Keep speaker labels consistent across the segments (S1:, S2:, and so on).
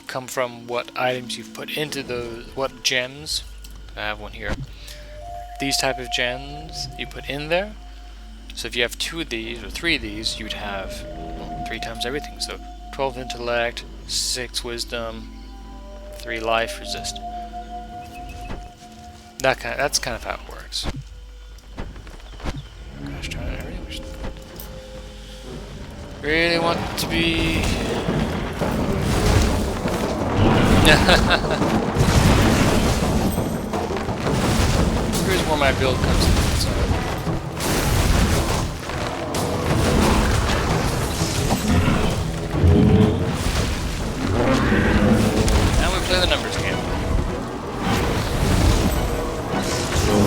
S1: come from what items you've put into those, what gems. I have one here. These type of gems you put in there. So if you have 2 of these or 3 of these, you'd have, well, 3 times everything. So 12 intellect, 6 wisdom, 3 life resist. That's kind of how it works. Gosh darn it, I really want it to be. Here's where my build comes in. So. Now we play the numbers game.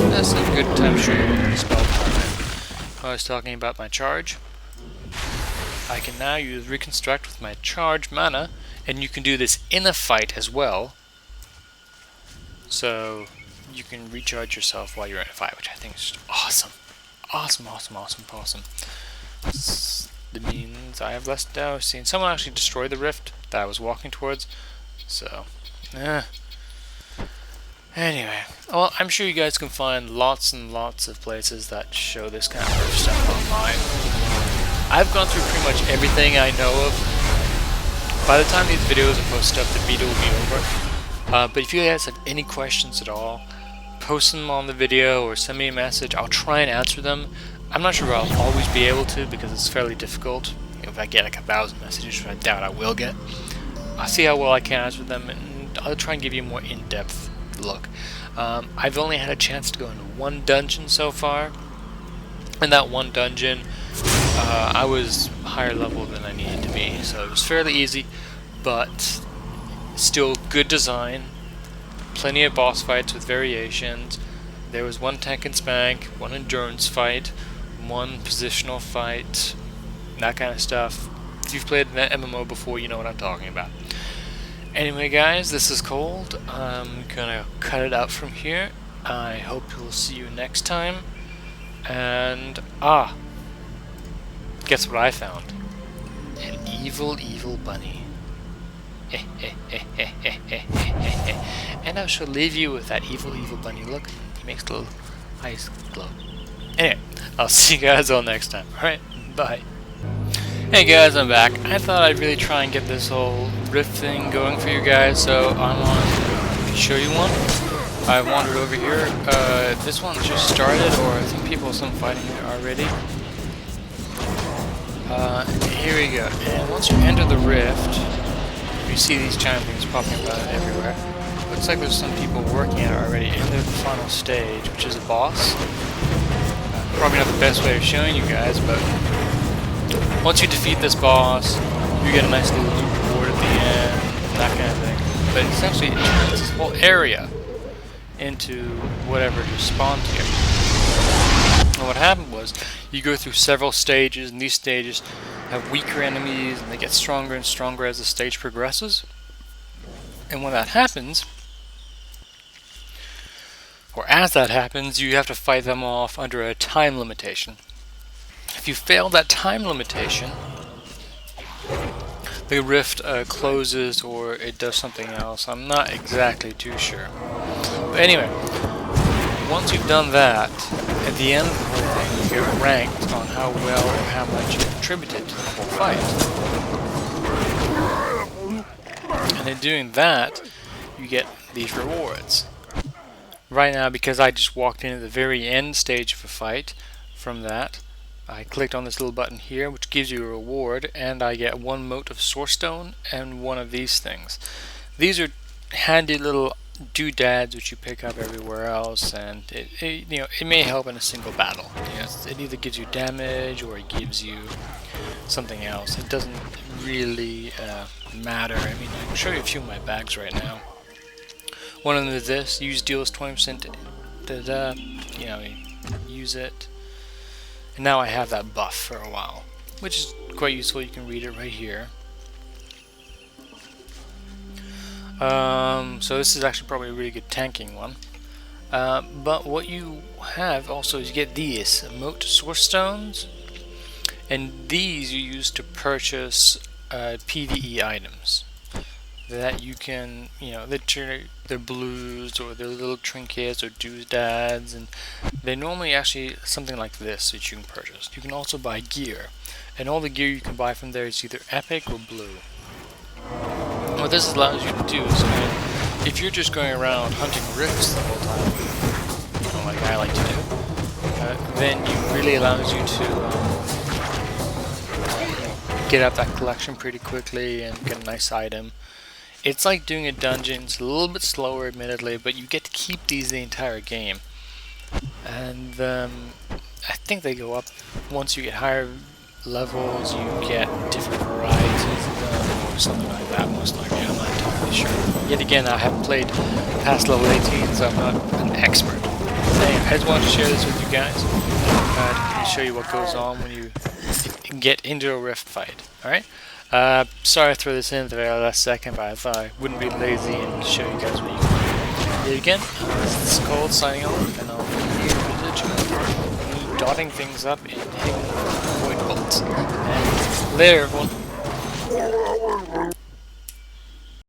S1: That's a good time to show you the spell power. I was talking about my charge. I can now use Reconstruct with my charge mana, and you can do this in a fight as well. So you can recharge yourself while you're in a fight, which I think is just awesome. Awesome. That means I have less doubt. I've seen someone actually destroy the rift that I was walking towards. So, anyway, well, I'm sure you guys can find lots and lots of places that show this kind of stuff online. I've gone through pretty much everything I know of. By the time these videos are posted up, the video will be over. But if you guys have any questions at all, post them on the video or send me a message. I'll try and answer them. I'm not sure I'll always be able to because it's fairly difficult. If I get like 1,000 messages, which I doubt I will get, I'll see how well I can answer them, and I'll try and give you a more in-depth look. I've only had a chance to go into 1 dungeon so far. In that 1 dungeon, I was higher level than I needed to be, so it was fairly easy, but still good design. Plenty of boss fights with variations. There was 1 tank and spank, 1 endurance fight, 1 positional fight, that kind of stuff. If you've played that MMO before, you know what I'm talking about. Anyway, guys, this is Cold. I'm gonna cut it out from here. I hope we'll see you next time. And guess what I found? An evil bunny. And I shall leave you with that evil bunny. Look, he makes little eyes glow. Anyway, I'll see you guys all next time. Alright, bye. Hey guys, I'm back. I thought I'd really try and get this whole rift thing going for you guys, so I want to show you one. I wandered over here. This one just started, or I think people have some fighting here already. Here we go. And once you enter the rift, you see these giant things popping about everywhere. Looks like there's some people working at it already, and they're the final stage, which is a boss. Probably not the best way of showing you guys, but once you defeat this boss, you get a nice little loot reward at the end, that kind of thing. But essentially, it turns this whole area into whatever just spawned here. And what happened was, you go through several stages, and these stages have weaker enemies, and they get stronger and stronger as the stage progresses. And when that happens, or as that happens, you have to fight them off under a time limitation. If you fail that time limitation, the rift closes or it does something else. I'm not exactly too sure. But anyway, once you've done that, at the end of the whole thing, you get ranked on how well or how much you contributed to the whole fight. And in doing that, you get these rewards. Right now, because I just walked in at the very end stage of a fight from that, I clicked on this little button here, which gives you a reward, and I get 1 mote of source stone and 1 of these things. These are handy little doodads which you pick up everywhere else, and it may help in a single battle. It either gives you damage or it gives you something else. It doesn't really matter. I mean, I can show you a few of my bags right now. One of them is this: use deals 20%. Use it. And now I have that buff for a while, which is quite useful. You can read it right here. So this is actually probably a really good tanking one. But what you have also is you get these mote source stones, and these you use to purchase PvE items. that you can, their blues or their little trinkets or doodads, and they normally actually something like this that you can purchase. You can also buy gear, and all the gear you can buy from there is either epic or blue. What this allows you to do is, if you're just going around hunting rifts the whole time, like I like to do, then it really allows you to get up that collection pretty quickly and get a nice item. It's like doing a dungeon. It's a little bit slower, admittedly, but you get to keep these the entire game. And I think they go up once you get higher levels. You get different varieties of them, or something like that. Most likely, I'm not entirely sure. Yet again, I haven't played past level 18, so I'm not an expert. Anyway, I just wanted to share this with you guys to show you what goes on when you get into a rift fight. Alright? Sorry I threw this in at the very last second, but I thought I wouldn't be lazy and show you guys what you can do. Yet again, this is Cold signing off, and I'll be here with me dotting things up in Hidden Void Bolts. And later, everyone.